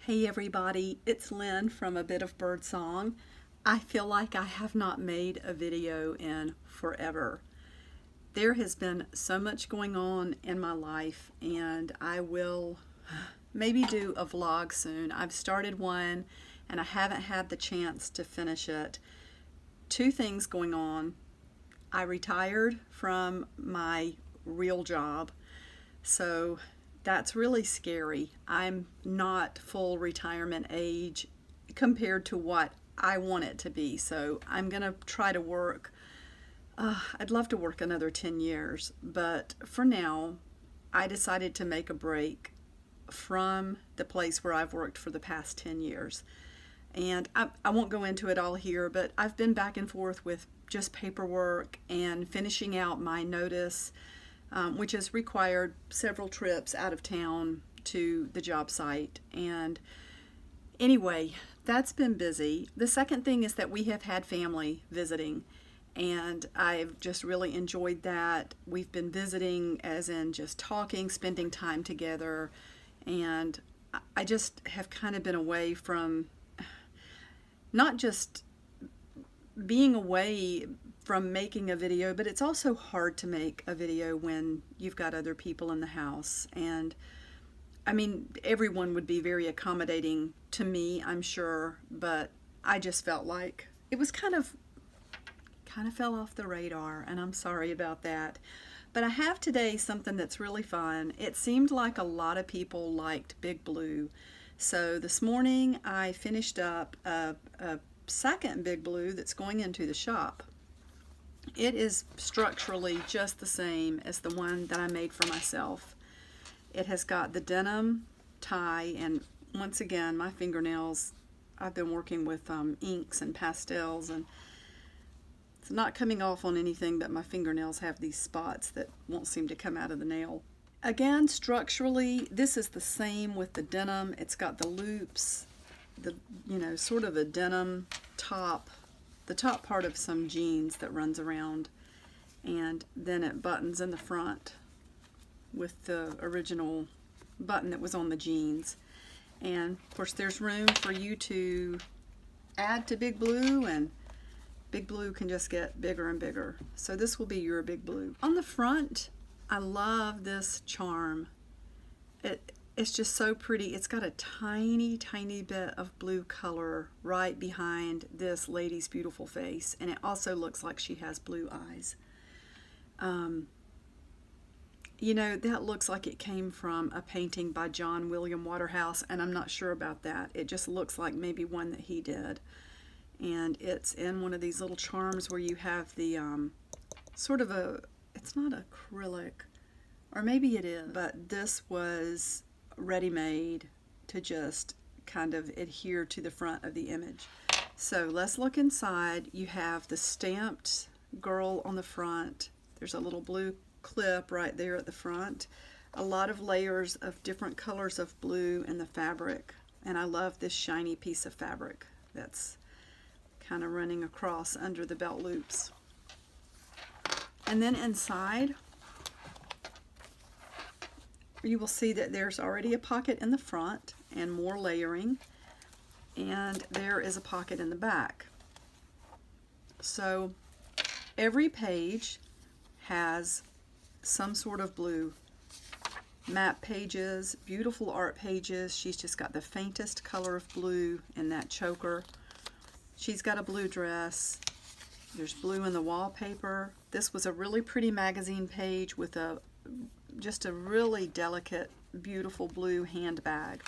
Hey everybody, it's Lynn from A Bit of Birdsong. I feel like I have not made a video in forever. There has been so much going on in my life, and I will maybe do a vlog soon. I've started one and I haven't had the chance to finish it. Two things going on. I retired from my real job, so that's really scary. I'm not full retirement age compared to what I want it to be, so I'm gonna try to work. I'd love to work another 10 years, but for now I decided to make a break from the place where I've worked for the past 10 years. And I won't go into it all here, but I've been back and forth with just paperwork and finishing out my notice, which has required several trips out of town to the job site. And anyway, that's been busy. The second thing is that we have had family visiting, and I've just really enjoyed that. We've been visiting as in just talking, spending time together, and I just have kind of been away from not just being away from making a video, but it's also hard to make a video when you've got other people in the house. And I mean, everyone would be very accommodating to me, I'm sure, but I just felt like it was kind of fell off the radar, and I'm sorry about that. But I have today something that's really fun. It seemed like a lot of people liked Big Blue. So this morning I finished up a second Big Blue that's going into the shop. It is structurally just the same as the one that I made for myself. It has got the denim tie, and once again, my fingernails, I've been working with inks and pastels, and it's not coming off on anything, but my fingernails have these spots that won't seem to come out of the nail. Again, structurally, this is the same with the denim. It's got the loops, sort of a denim top, the top part of some jeans that runs around, and then it buttons in the front with the original button that was on the jeans. And of course there's room for you to add to Big Blue, and Big Blue can just get bigger and bigger. So this will be your Big Blue. On the front, I love this charm. It's just so pretty. It's got a tiny, tiny bit of blue color right behind this lady's beautiful face, and it also looks like she has blue eyes. That looks like it came from a painting by John William Waterhouse, and I'm not sure about that. It just looks like maybe one that he did. And it's in one of these little charms where you have the sort of it's not acrylic, or maybe it is, but this was ready-made to just kind of adhere to the front of the image. So let's look inside. You have the stamped girl on the front. There's a little blue clip right there at the front. A lot of layers of different colors of blue in the fabric, and I love this shiny piece of fabric that's kind of running across under the belt loops. And then inside, you will see that there's already a pocket in the front and more layering, and there is a pocket in the back. So every page has some sort of blue. Map pages, beautiful art pages. She's just got the faintest color of blue in that choker. She's got a blue dress. There's blue in the wallpaper. This was a really pretty magazine page with just a really delicate, beautiful blue handbag.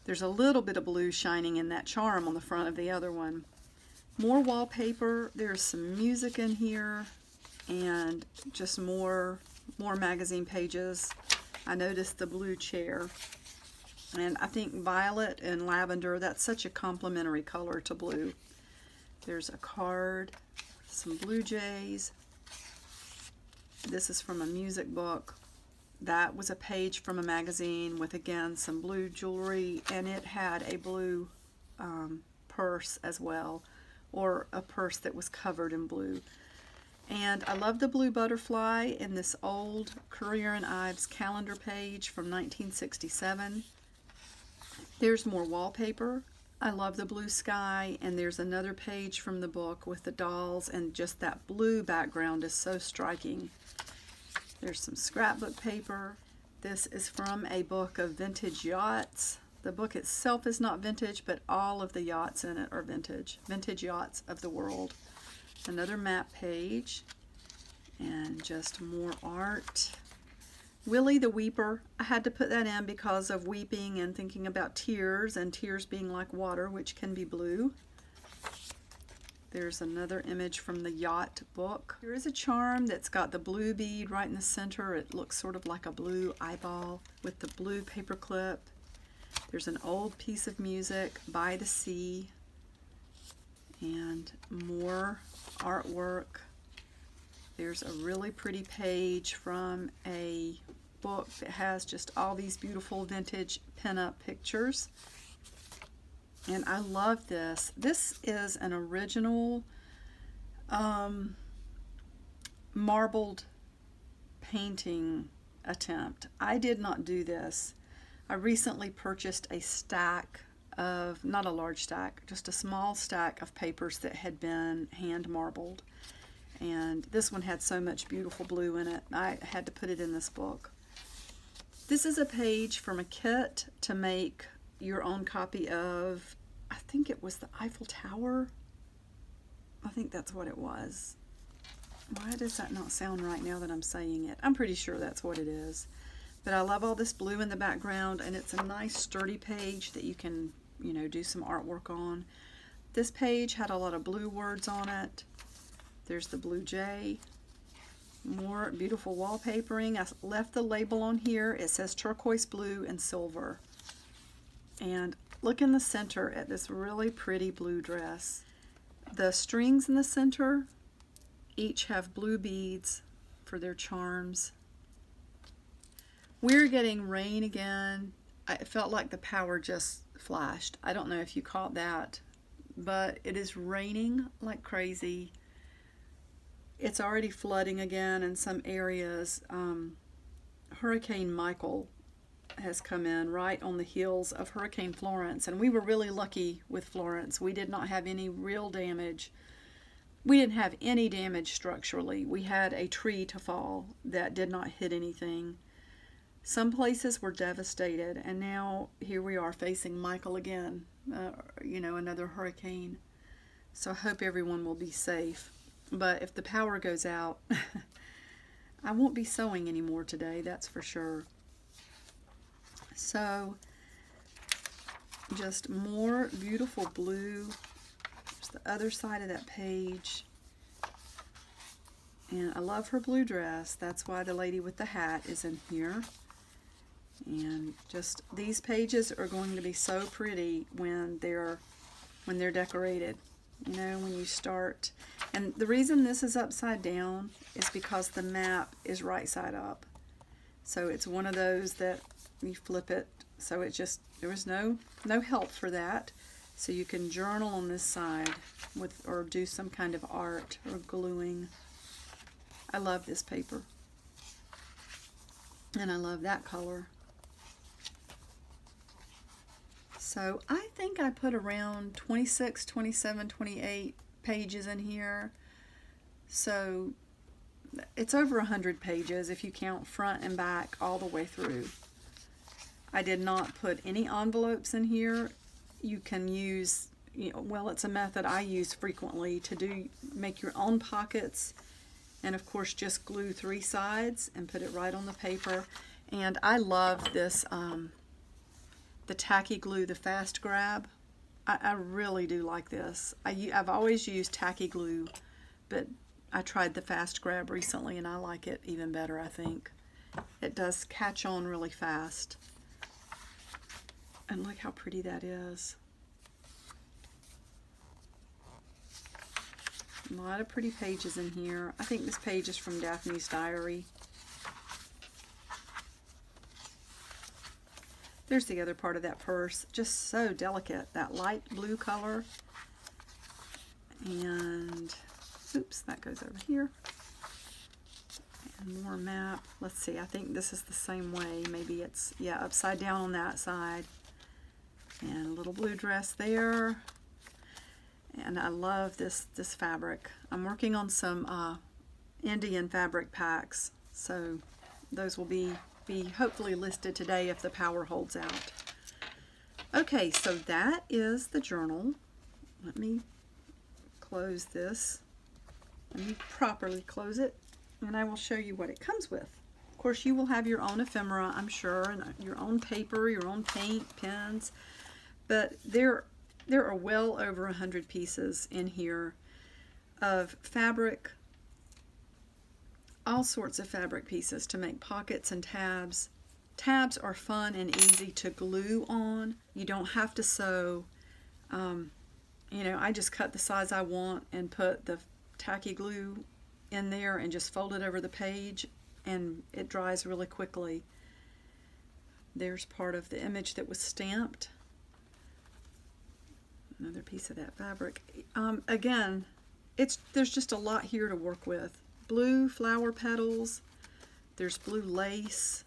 There's a little bit of blue shining in that charm on the front of the other one. More wallpaper. There's some music in here, and just more magazine pages. I noticed the blue chair, and I think violet and lavender, that's such a complementary color to blue. There's a card, some blue jays. This is from a music book. That was a page from a magazine with, again, some blue jewelry, and it had a blue purse as well, or a purse that was covered in blue. And I love the blue butterfly in this old Currier and Ives calendar page from 1967. There's more wallpaper. I love the blue sky, and there's another page from the book with the dolls, and just that blue background is so striking. There's some scrapbook paper. This is from a book of vintage yachts. The book itself is not vintage, but all of the yachts in it are vintage. Vintage yachts of the world. Another map page, and just more art. Willie the Weeper, I had to put that in because of weeping and thinking about tears, and tears being like water, which can be blue. There's another image from the yacht book. There is a charm that's got the blue bead right in the center. It looks sort of like a blue eyeball with the blue paper clip. There's an old piece of music, By the Sea, and more artwork. There's a really pretty page from a book that has just all these beautiful vintage pinup pictures. And I love this. This is an original marbled painting attempt. I did not do this. I recently purchased a stack of, not a large stack, just a small stack of papers that had been hand marbled. And this one had so much beautiful blue in it, I had to put it in this book. This is a page from a kit to make your own copy of, I think it was the Eiffel Tower. I think that's what it was. Why does that not sound right now that I'm saying it? I'm pretty sure that's what it is. But I love all this blue in the background, and it's a nice sturdy page that you can, you know, do some artwork on. This page had a lot of blue words on it. There's the blue jay. More beautiful wallpapering. I left the label on here. It says turquoise blue and silver. And look in the center at this really pretty blue dress. The strings in the center each have blue beads for their charms. We're getting rain again. I felt like the power just flashed. I don't know if you caught that, but it is raining like crazy. It's already flooding again in some areas. Hurricane Michael has come in right on the heels of Hurricane Florence, and we were really lucky with Florence. We did not have any real damage. We didn't have any damage structurally. We had a tree to fall that did not hit anything. Some places were devastated, and now here we are facing Michael again, you know, another hurricane. So I hope everyone will be safe. But if the power goes out, I won't be sewing anymore today, that's for sure. So, just more beautiful blue. There's the other side of that page. And I love her blue dress. That's why the lady with the hat is in here. And just these pages are going to be so pretty when they're decorated. You know, when you start. And the reason this is upside down is because the map is right side up. So it's one of those that you flip it. So it just, there was no help for that. So you can journal on this side with, or do some kind of art or gluing. I love this paper. And I love that color. So I think I put around 26, 27, 28 pages in here. So it's over 100 pages if you count front and back all the way through. I did not put any envelopes in here. You can use, you know, well, it's a method I use frequently to make your own pockets, and of course just glue 3 sides and put it right on the paper. And I love this the tacky glue, the fast grab. I really do like this. I've always used tacky glue, but I tried the fast grab recently and I like it even better, I think. It does catch on really fast. And look how pretty that is. A lot of pretty pages in here. I think this page is from Daphne's Diary. There's the other part of that purse. Just so delicate. That light blue color. And, oops, that goes over here. And more map. Let's see, I think this is the same way. Maybe it's, yeah, upside down on that side. And a little blue dress there. And I love this fabric. I'm working on some Indian fabric packs, so those will be hopefully listed today if the power holds out. Okay, so that is the journal. Let me close this. Let me properly close it, and I will show you what it comes with. Of course, you will have your own ephemera, I'm sure, and your own paper, your own paint, pens, but there are well over 100 pieces in here of fabric, all sorts of fabric pieces to make pockets and tabs. Tabs are fun and easy to glue on. You don't have to sew. You know, I just cut the size I want and put the tacky glue in there and just fold it over the page, and it dries really quickly. There's part of the image that was stamped. Another piece of that fabric. Again, there's just a lot here to work with. Blue flower petals. There's blue lace.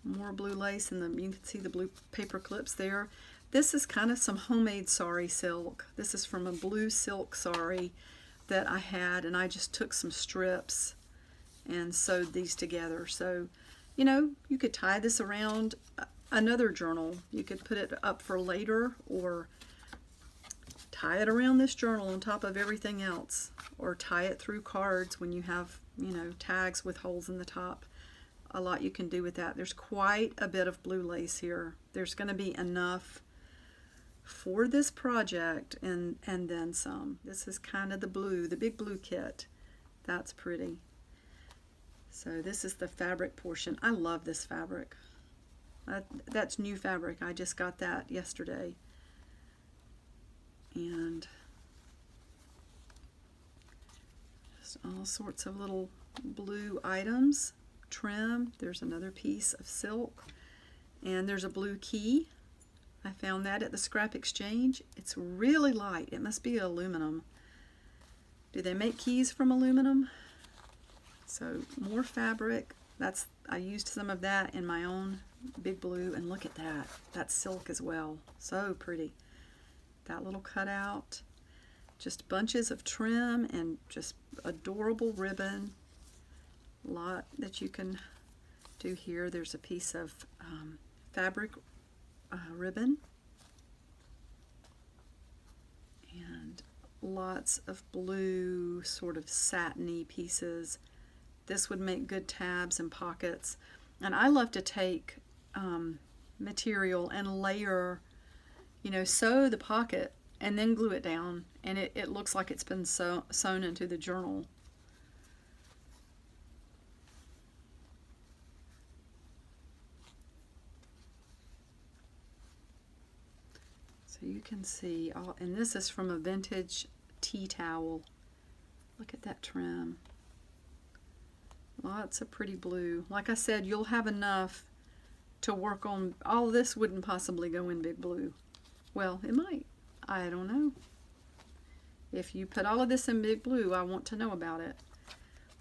More blue lace, and you can see the blue paper clips there. This is kind of some homemade sari silk. This is from a blue silk sari that I had, and I just took some strips and sewed these together. So, you know, you could tie this around another journal. You could put it up for later, or tie it around this journal on top of everything else, or tie it through cards when you have, you know, tags with holes in the top. A lot you can do with that. There's quite a bit of blue lace here. There's going to be enough for this project and then some. This is kind of the blue, the big blue kit. That's pretty. So this is the fabric portion. I love this fabric. That's new fabric. I just got that yesterday. And just all sorts of little blue items. Trim. There's another piece of silk. And there's a blue key. I found that at the scrap exchange. It's really light. It must be aluminum. Do they make keys from aluminum? So more fabric. I used some of that in my own big blue, and look at that. That's silk as well. So pretty. That little cutout. Just bunches of trim and just adorable ribbon. A lot that you can do here. There's a piece of fabric ribbon, and lots of blue sort of satiny pieces. This would make good tabs and pockets. And I love to take material and layer, you know, sew the pocket and then glue it down, and it looks like it's been sewn into the journal. So you can see, and this is from a vintage tea towel. Look at that trim. Lots of pretty blue. Like I said, you'll have enough to work on. All of this wouldn't possibly go in big blue. Well, it might. I don't know. If you put all of this in big blue, I want to know about it.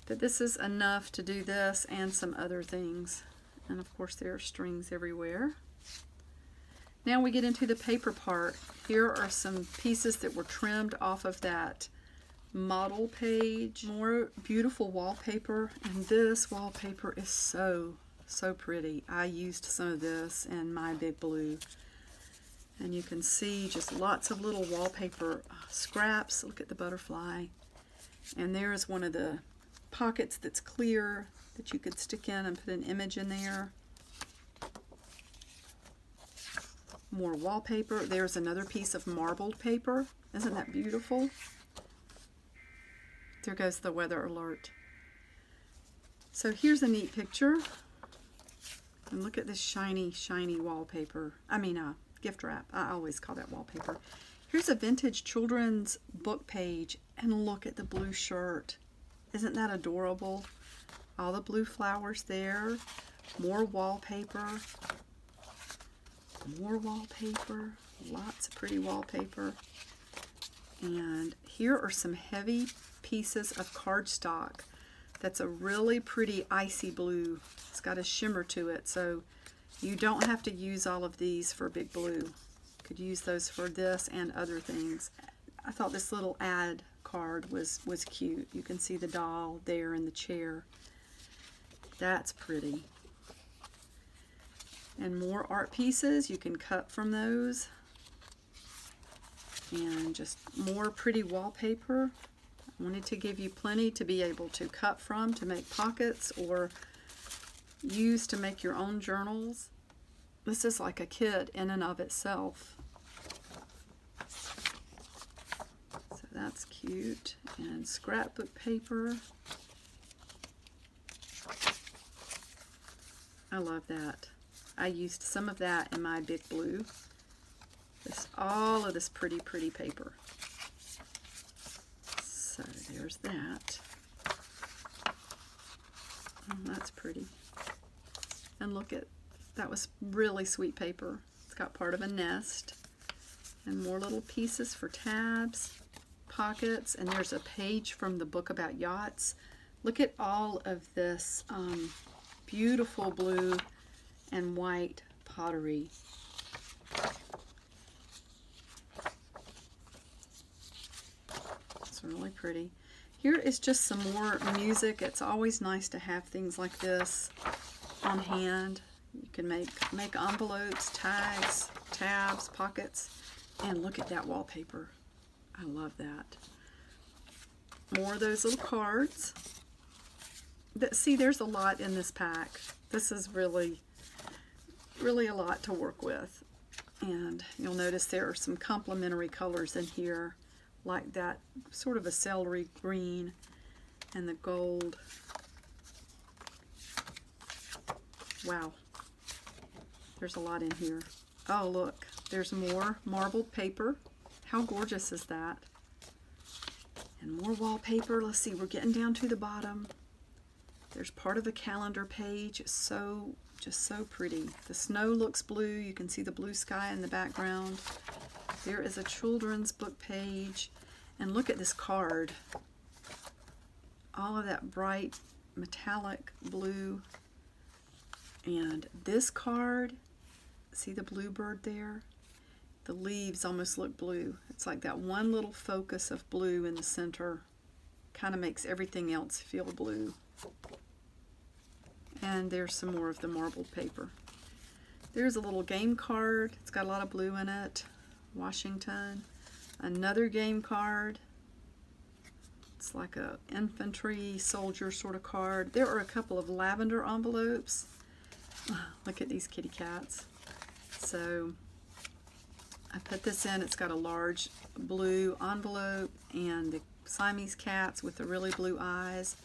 But this is enough to do this and some other things. And of course there are strings everywhere. Now we get into the paper part. Here are some pieces that were trimmed off of that model page. More beautiful wallpaper, and this wallpaper is so pretty. I used some of this in my big blue, and you can see just lots of little wallpaper scraps. Look at the butterfly, and there's one of the pockets that's clear that you could stick in and put an image in there. More wallpaper. There's another piece of marbled paper. Isn't that beautiful? There goes the weather alert. So here's a neat picture. And look at this shiny, shiny wallpaper. I mean, gift wrap. I always call that wallpaper. Here's a vintage children's book page, and look at the blue shirt. Isn't that adorable? All the blue flowers there. More wallpaper. More wallpaper. Lots of pretty wallpaper. And here are some heavy pieces of cardstock. That's a really pretty icy blue. It's got a shimmer to it, so You don't have to use all of these for Big Blue. You could use those for this and other things. I thought this little ad card was cute. You can see the doll there in the chair. That's pretty. And more art pieces, you can cut from those. And just more pretty wallpaper. I wanted to give you plenty to be able to cut from to make pockets or use to make your own journals. This is like a kit in and of itself. So that's cute. And scrapbook paper. I love that. I used some of that in my Big Blue. All of this pretty paper. So there's that. Oh, that's pretty. And look at, that was really sweet paper. It's got part of a nest and more little pieces for tabs, pockets, and there's a page from the book about yachts. Look at all of this beautiful blue and white pottery. It's really pretty. Here is just some more music. It's always nice to have things like this on hand. You can make envelopes, tags, tabs, pockets, and look at that wallpaper. I love that. More of those little cards. See, there's a lot in this pack. This is really a lot to work with. And you'll notice there are some complementary colors in here, like that sort of a celery green and the gold. Wow, there's a lot in here. Oh, look, there's more marbled paper. How gorgeous is that? And more wallpaper. Let's see, we're getting down to the bottom. There's part of a calendar page. It's just so pretty. The snow looks blue. You can see the blue sky in the background. There is a children's book page. And look at this card. All of that bright metallic blue. And this card, see the bluebird there? The leaves almost look blue. It's like that one little focus of blue in the center kind of makes everything else feel blue. And there's some more of the marbled paper. There's a little game card. It's got a lot of blue in it. Washington. Another game card. It's like a infantry soldier sort of card. There are a couple of lavender envelopes. Look at these kitty cats. So I put this in. It's got a large blue envelope and the Siamese cats with the really blue eyes.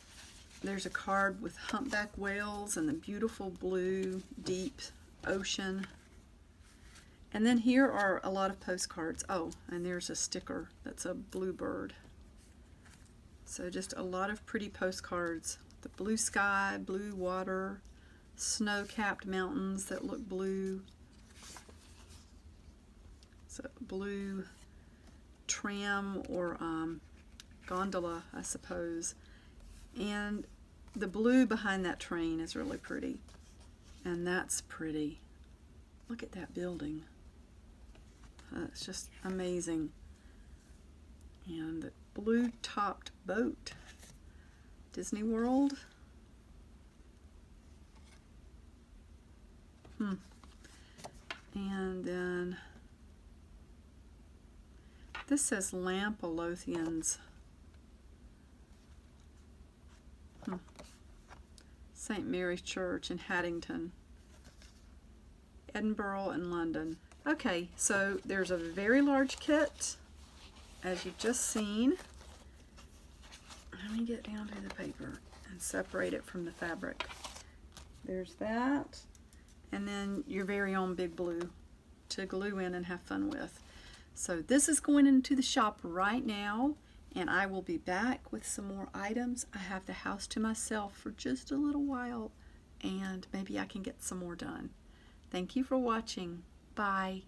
There's a card with humpback whales and the beautiful blue deep ocean. And then here are a lot of postcards. Oh, and there's a sticker that's a bluebird. So just a lot of pretty postcards. The blue sky, blue water, snow-capped mountains that look blue. So blue tram or gondola, I suppose. And the blue behind that train is really pretty. And that's pretty. Look at that building. It's just amazing. And the blue-topped boat. Disney World. And then this says Lampolothians. St. Mary's Church in Haddington, Edinburgh, and London. Okay, so there's a very large kit, as you've just seen. Let me get down to the paper and separate it from the fabric. There's that, and then your very own Big Blue to glue in and have fun with. So this is going into the shop right now. And I will be back with some more items. I have the house to myself for just a little while, and maybe I can get some more done. Thank you for watching. Bye.